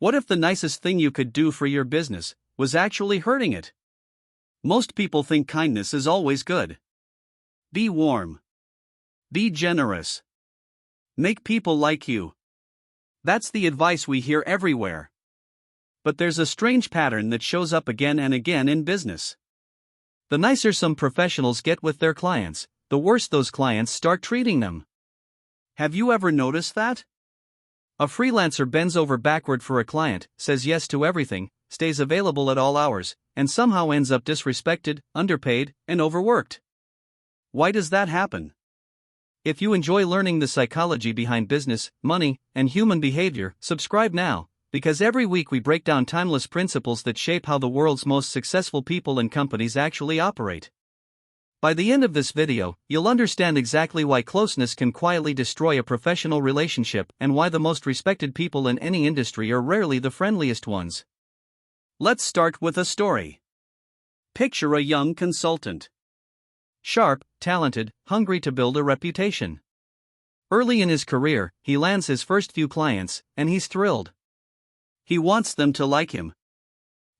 What if the nicest thing you could do for your business was actually hurting it? Most people think kindness is always good. Be warm. Be generous. Make people like you. That's the advice we hear everywhere. But there's a strange pattern that shows up again and again in business. The nicer some professionals get with their clients, the worse those clients start treating them. Have you ever noticed that? A freelancer bends over backward for a client, says yes to everything, stays available at all hours, and somehow ends up disrespected, underpaid, and overworked. Why does that happen? If you enjoy learning the psychology behind business, money, and human behavior, subscribe now, because every week we break down timeless principles that shape how the world's most successful people and companies actually operate. By the end of this video, you'll understand exactly why closeness can quietly destroy a professional relationship and why the most respected people in any industry are rarely the friendliest ones. Let's start with a story. Picture a young consultant. Sharp, talented, hungry to build a reputation. Early in his career, he lands his first few clients, and he's thrilled. He wants them to like him.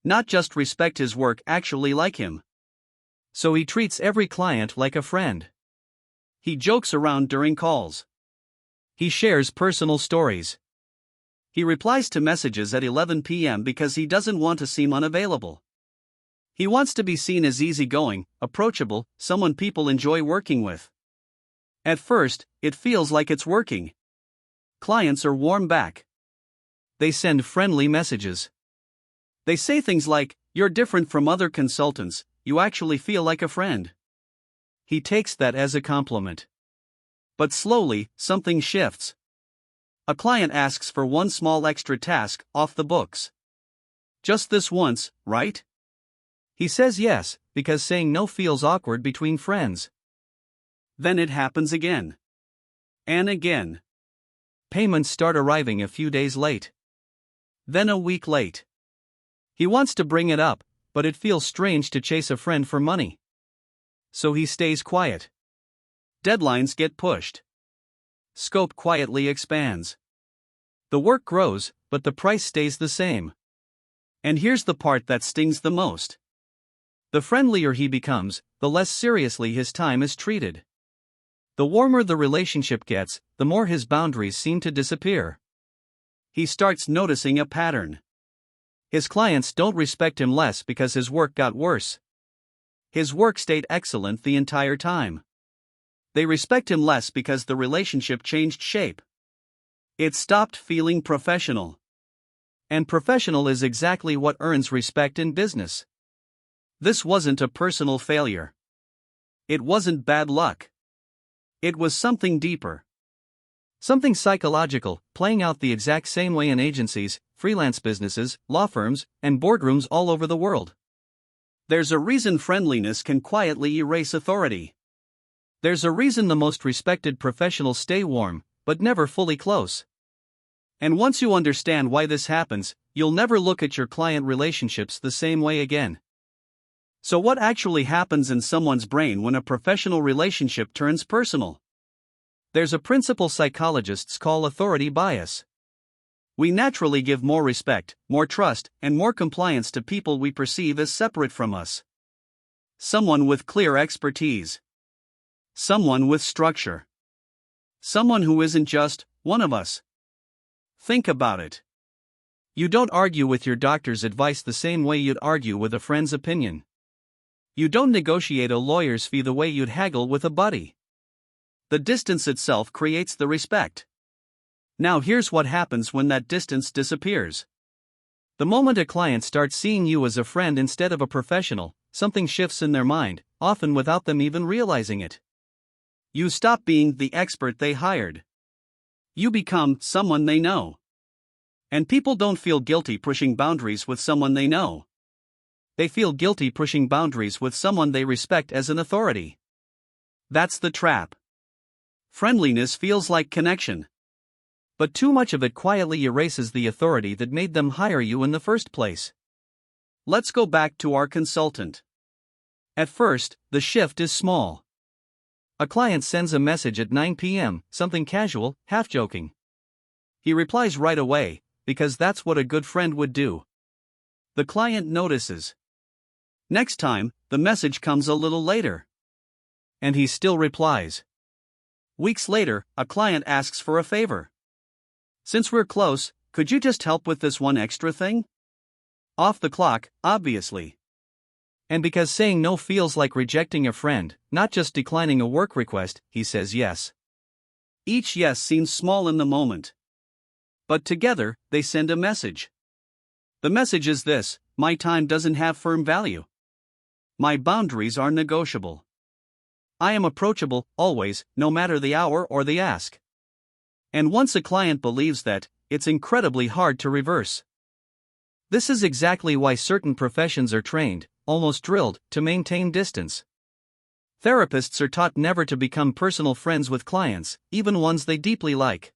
Not just respect his work, actually like him. So he treats every client like a friend. He jokes around during calls. He shares personal stories. He replies to messages at 11 p.m. because he doesn't want to seem unavailable. He wants to be seen as easygoing, approachable, someone people enjoy working with. At first, it feels like it's working. Clients are warm back. They send friendly messages. They say things like, "You're different from other consultants, you actually feel like a friend." He takes that as a compliment. But slowly, something shifts. A client asks for one small extra task off the books. Just this once, right? He says yes, because saying no feels awkward between friends. Then it happens again. And again. Payments start arriving a few days late. Then a week late. He wants to bring it up, but it feels strange to chase a friend for money. So he stays quiet. Deadlines get pushed. Scope quietly expands. The work grows, but the price stays the same. And here's the part that stings the most. The friendlier he becomes, the less seriously his time is treated. The warmer the relationship gets, the more his boundaries seem to disappear. He starts noticing a pattern. His clients don't respect him less because his work got worse. His work stayed excellent the entire time. They respect him less because the relationship changed shape. It stopped feeling professional. And professional is exactly what earns respect in business. This wasn't a personal failure. It wasn't bad luck. It was something deeper. Something psychological, playing out the exact same way in agencies, freelance businesses, law firms, and boardrooms all over the world. There's a reason friendliness can quietly erase authority. There's a reason the most respected professionals stay warm, but never fully close. And once you understand why this happens, you'll never look at your client relationships the same way again. So what actually happens in someone's brain when a professional relationship turns personal? There's a principle psychologists call authority bias. We naturally give more respect, more trust, and more compliance to people we perceive as separate from us. Someone with clear expertise. Someone with structure. Someone who isn't just one of us. Think about it. You don't argue with your doctor's advice the same way you'd argue with a friend's opinion. You don't negotiate a lawyer's fee the way you'd haggle with a buddy. The distance itself creates the respect. Now here's what happens when that distance disappears. The moment a client starts seeing you as a friend instead of a professional, something shifts in their mind, often without them even realizing it. You stop being the expert they hired. You become someone they know. And people don't feel guilty pushing boundaries with someone they know. They feel guilty pushing boundaries with someone they respect as an authority. That's the trap. Friendliness feels like connection. But too much of it quietly erases the authority that made them hire you in the first place. Let's go back to our consultant. At first, the shift is small. A client sends a message at 9 p.m., something casual, half-joking. He replies right away, because that's what a good friend would do. The client notices. Next time, the message comes a little later. And he still replies. Weeks later, a client asks for a favor. Since we're close, could you just help with this one extra thing? Off the clock, obviously. And because saying no feels like rejecting a friend, not just declining a work request, he says yes. Each yes seems small in the moment. But together, they send a message. The message is this: my time doesn't have firm value. My boundaries are negotiable. I am approachable, always, no matter the hour or the ask. And once a client believes that, it's incredibly hard to reverse. This is exactly why certain professions are trained, almost drilled, to maintain distance. Therapists are taught never to become personal friends with clients, even ones they deeply like.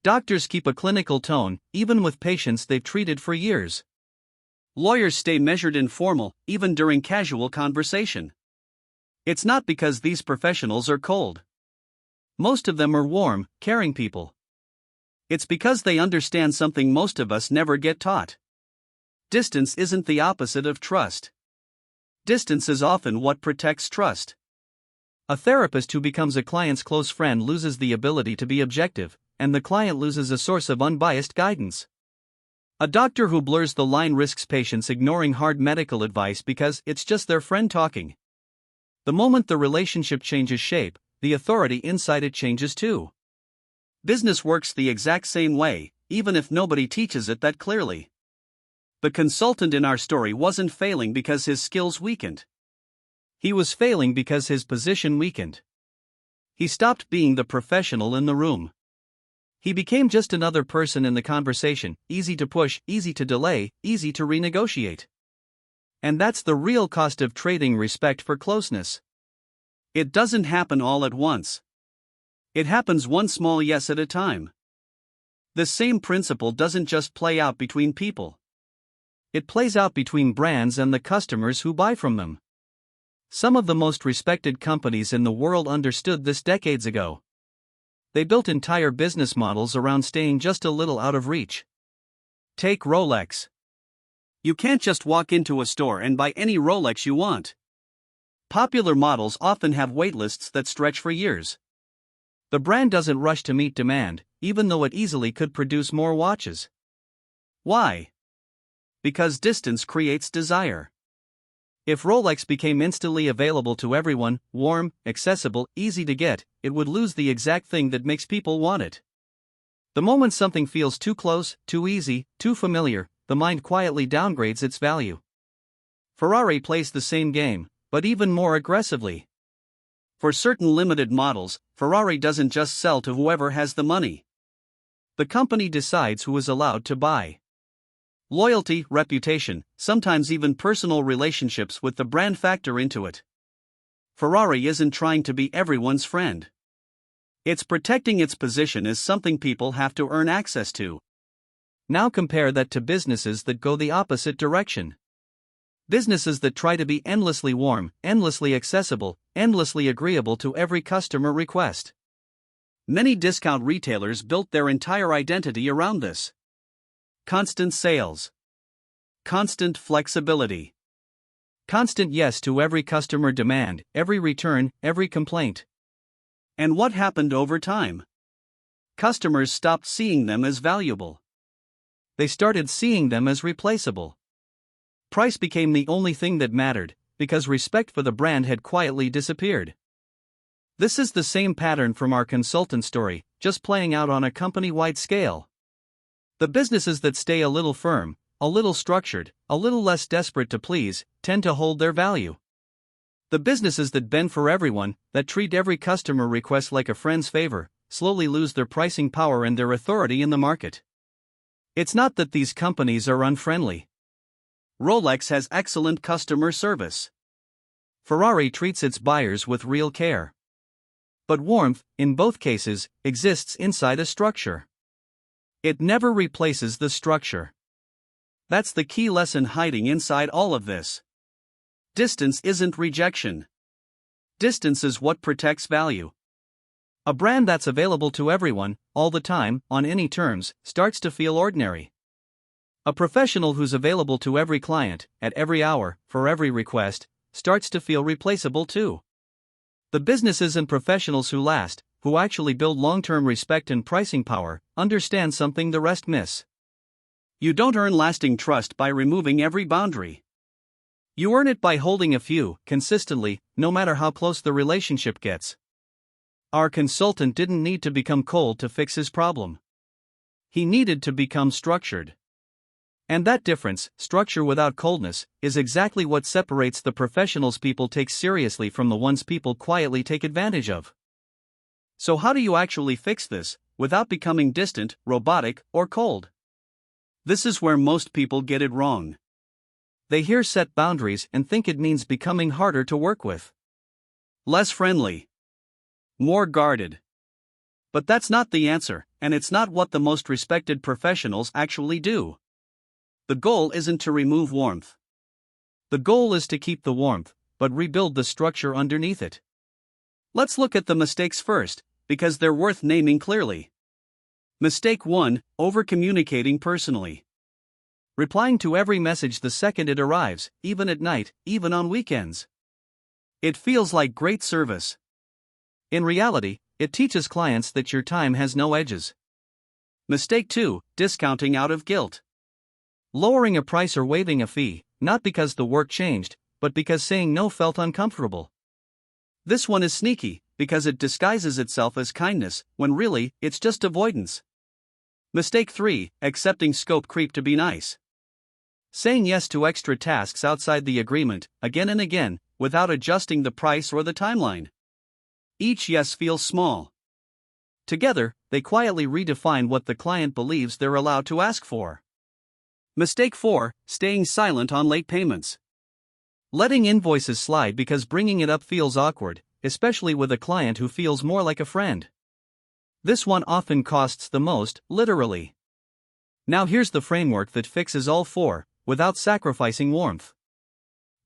Doctors keep a clinical tone, even with patients they've treated for years. Lawyers stay measured and formal, even during casual conversation. It's not because these professionals are cold. Most of them are warm, caring people. It's because they understand something most of us never get taught. Distance isn't the opposite of trust. Distance is often what protects trust. A therapist who becomes a client's close friend loses the ability to be objective, and the client loses a source of unbiased guidance. A doctor who blurs the line risks patients ignoring hard medical advice because it's just their friend talking. The moment the relationship changes shape, the authority inside it changes too. Business works the exact same way, even if nobody teaches it that clearly. The consultant in our story wasn't failing because his skills weakened. He was failing because his position weakened. He stopped being the professional in the room. He became just another person in the conversation, easy to push, easy to delay, easy to renegotiate. And that's the real cost of trading respect for closeness. It doesn't happen all at once. It happens one small yes at a time. The same principle doesn't just play out between people. It plays out between brands and the customers who buy from them. Some of the most respected companies in the world understood this decades ago. They built entire business models around staying just a little out of reach. Take Rolex. You can't just walk into a store and buy any Rolex you want. Popular models often have waitlists that stretch for years. The brand doesn't rush to meet demand, even though it easily could produce more watches. Why? Because distance creates desire. If Rolex became instantly available to everyone, warm, accessible, easy to get, it would lose the exact thing that makes people want it. The moment something feels too close, too easy, too familiar, the mind quietly downgrades its value. Ferrari plays the same game, but even more aggressively. For certain limited models, Ferrari doesn't just sell to whoever has the money. The company decides who is allowed to buy. Loyalty, reputation, sometimes even personal relationships with the brand factor into it. Ferrari isn't trying to be everyone's friend. It's protecting its position as something people have to earn access to. Now compare that to businesses that go the opposite direction. Businesses that try to be endlessly warm, endlessly accessible, endlessly agreeable to every customer request. Many discount retailers built their entire identity around this. Constant sales. Constant flexibility. Constant yes to every customer demand, every return, every complaint. And what happened over time? Customers stopped seeing them as valuable. They started seeing them as replaceable. Price became the only thing that mattered, because respect for the brand had quietly disappeared. This is the same pattern from our consultant story, just playing out on a company-wide scale. The businesses that stay a little firm, a little structured, a little less desperate to please, tend to hold their value. The businesses that bend for everyone, that treat every customer request like a friend's favor, slowly lose their pricing power and their authority in the market. It's not that these companies are unfriendly. Rolex has excellent customer service. Ferrari treats its buyers with real care. But warmth, in both cases, exists inside a structure. It never replaces the structure. That's the key lesson hiding inside all of this. Distance isn't rejection. Distance is what protects value. A brand that's available to everyone, all the time, on any terms, starts to feel ordinary. A professional who's available to every client, at every hour, for every request, starts to feel replaceable too. The businesses and professionals who last, who actually build long-term respect and pricing power, understand something the rest miss. You don't earn lasting trust by removing every boundary. You earn it by holding a few, consistently, no matter how close the relationship gets. Our consultant didn't need to become cold to fix his problem. He needed to become structured. And that difference, structure without coldness, is exactly what separates the professionals people take seriously from the ones people quietly take advantage of. So how do you actually fix this, without becoming distant, robotic, or cold? This is where most people get it wrong. They hear set boundaries and think it means becoming harder to work with. Less friendly. More guarded. But that's not the answer, and it's not what the most respected professionals actually do. The goal isn't to remove warmth. The goal is to keep the warmth, but rebuild the structure underneath it. Let's look at the mistakes first, because they're worth naming clearly. Mistake 1: over-communicating personally. Replying to every message the second it arrives, even at night, even on weekends. It feels like great service. In reality, it teaches clients that your time has no edges. Mistake 2: discounting out of guilt. Lowering a price or waiving a fee, not because the work changed, but because saying no felt uncomfortable. This one is sneaky, because it disguises itself as kindness, when really, it's just avoidance. Mistake 3: accepting scope creep to be nice. Saying yes to extra tasks outside the agreement, again and again, without adjusting the price or the timeline. Each yes feels small. Together, they quietly redefine what the client believes they're allowed to ask for. Mistake 4: staying silent on late payments. Letting invoices slide because bringing it up feels awkward, especially with a client who feels more like a friend. This one often costs the most, literally. Now here's the framework that fixes all four, without sacrificing warmth.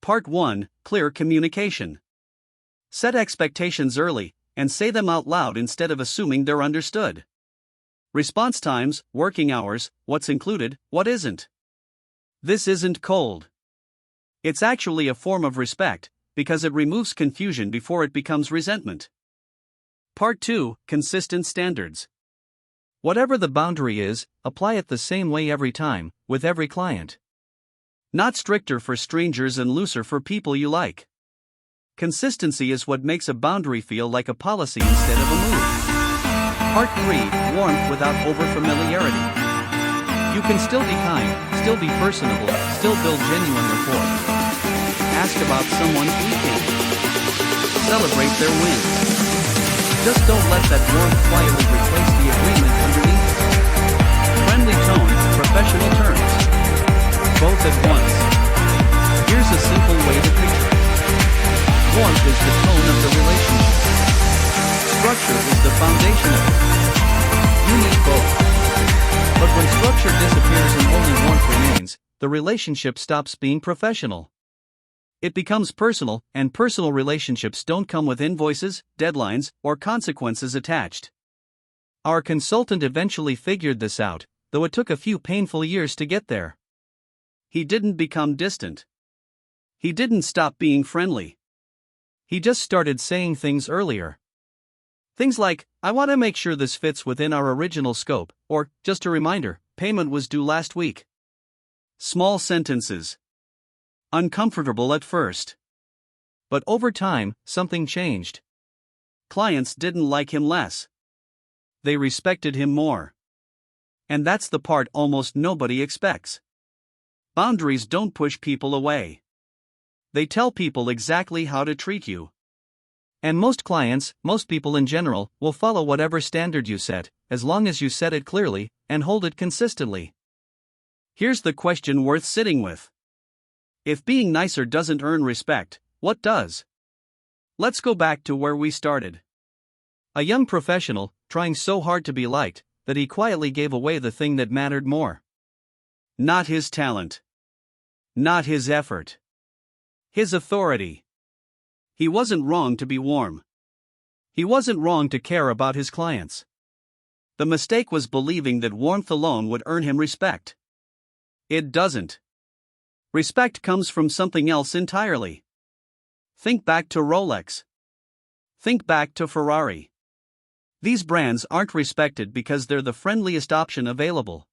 Part 1: Clear communication. Set expectations early, and say them out loud instead of assuming they're understood. Response times, working hours, what's included, what isn't. This isn't cold. It's actually a form of respect, because it removes confusion before it becomes resentment. Part 2: Consistent standards. Whatever the boundary is, apply it the same way every time, with every client. Not stricter for strangers and looser for people you like. Consistency is what makes a boundary feel like a policy instead of a mood. Part 3: Warmth without over-familiarity. You can still be kind, still be personable, still build genuine rapport. Ask about someone's weekend. Celebrate their wins. Just don't let that warmth quietly replace the agreement underneath it. Friendly tone, professional terms. Both at once. Here's a simple way to picture it. Warmth is the tone of the relationship. Structure is the foundation of it. You need both. But when structure disappears and only warmth remains, the relationship stops being professional. It becomes personal, and personal relationships don't come with invoices, deadlines, or consequences attached. Our consultant eventually figured this out, though it took a few painful years to get there. He didn't become distant. He didn't stop being friendly. He just started saying things earlier. Things like, I want to make sure this fits within our original scope, or, just a reminder, payment was due last week. Small sentences. Uncomfortable at first. But over time, something changed. Clients didn't like him less. They respected him more. And that's the part almost nobody expects. Boundaries don't push people away. They tell people exactly how to treat you. And most clients, most people in general, will follow whatever standard you set, as long as you set it clearly, and hold it consistently. Here's the question worth sitting with. If being nicer doesn't earn respect, what does? Let's go back to where we started. A young professional, trying so hard to be liked, that he quietly gave away the thing that mattered more. Not his talent. Not his effort. His authority. He wasn't wrong to be warm. He wasn't wrong to care about his clients. The mistake was believing that warmth alone would earn him respect. It doesn't. Respect comes from something else entirely. Think back to Rolex. Think back to Ferrari. These brands aren't respected because they're the friendliest option available.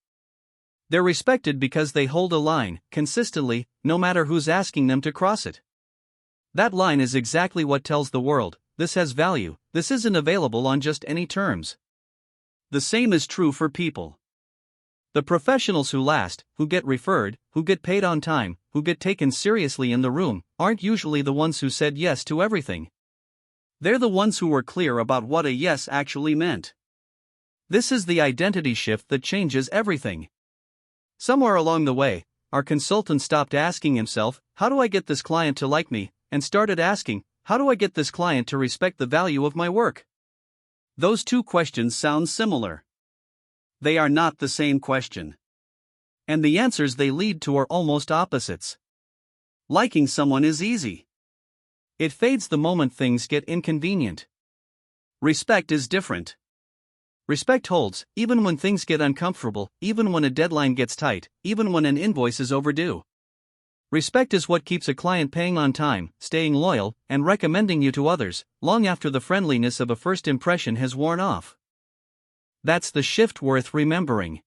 They're respected because they hold a line, consistently, no matter who's asking them to cross it. That line is exactly what tells the world, this has value, this isn't available on just any terms. The same is true for people. The professionals who last, who get referred, who get paid on time, who get taken seriously in the room, aren't usually the ones who said yes to everything. They're the ones who were clear about what a yes actually meant. This is the identity shift that changes everything. Somewhere along the way, our consultant stopped asking himself, how do I get this client to like me, and started asking, how do I get this client to respect the value of my work? Those two questions sound similar. They are not the same question. And the answers they lead to are almost opposites. Liking someone is easy. It fades the moment things get inconvenient. Respect is different. Respect holds, even when things get uncomfortable, even when a deadline gets tight, even when an invoice is overdue. Respect is what keeps a client paying on time, staying loyal, and recommending you to others, long after the friendliness of a first impression has worn off. That's the shift worth remembering.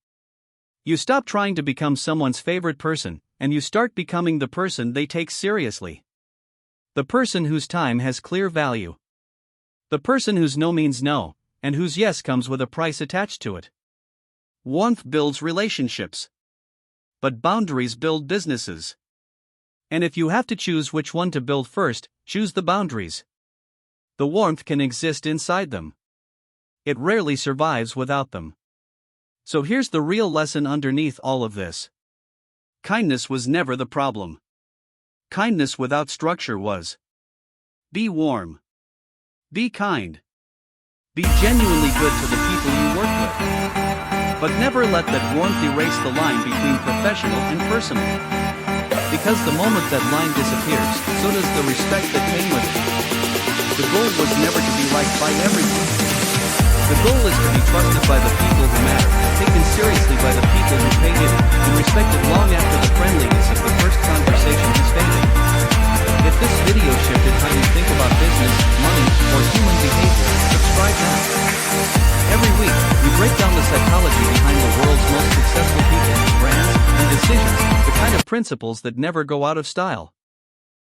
You stop trying to become someone's favorite person, and you start becoming the person they take seriously. The person whose time has clear value. The person whose no means no, and whose yes comes with a price attached to it. Warmth builds relationships. But boundaries build businesses. And if you have to choose which one to build first, choose the boundaries. The warmth can exist inside them. It rarely survives without them. So here's the real lesson underneath all of this. Kindness was never the problem. Kindness without structure was. Be warm. Be kind. Be genuinely good to the people you work with. But never let that warmth erase the line between professional and personal. Because the moment that line disappears, so does the respect that came with it. The goal was never to be liked by everyone. The goal is to be trusted by the people who matter, taken seriously by the people who pay you, and respected long after the friendliness of the first conversation has faded. If this video shifted how you think about business, money, or human behavior, subscribe now. Every week, we break down the psychology behind the world's most successful people, brands, and decisions, the kind of principles that never go out of style.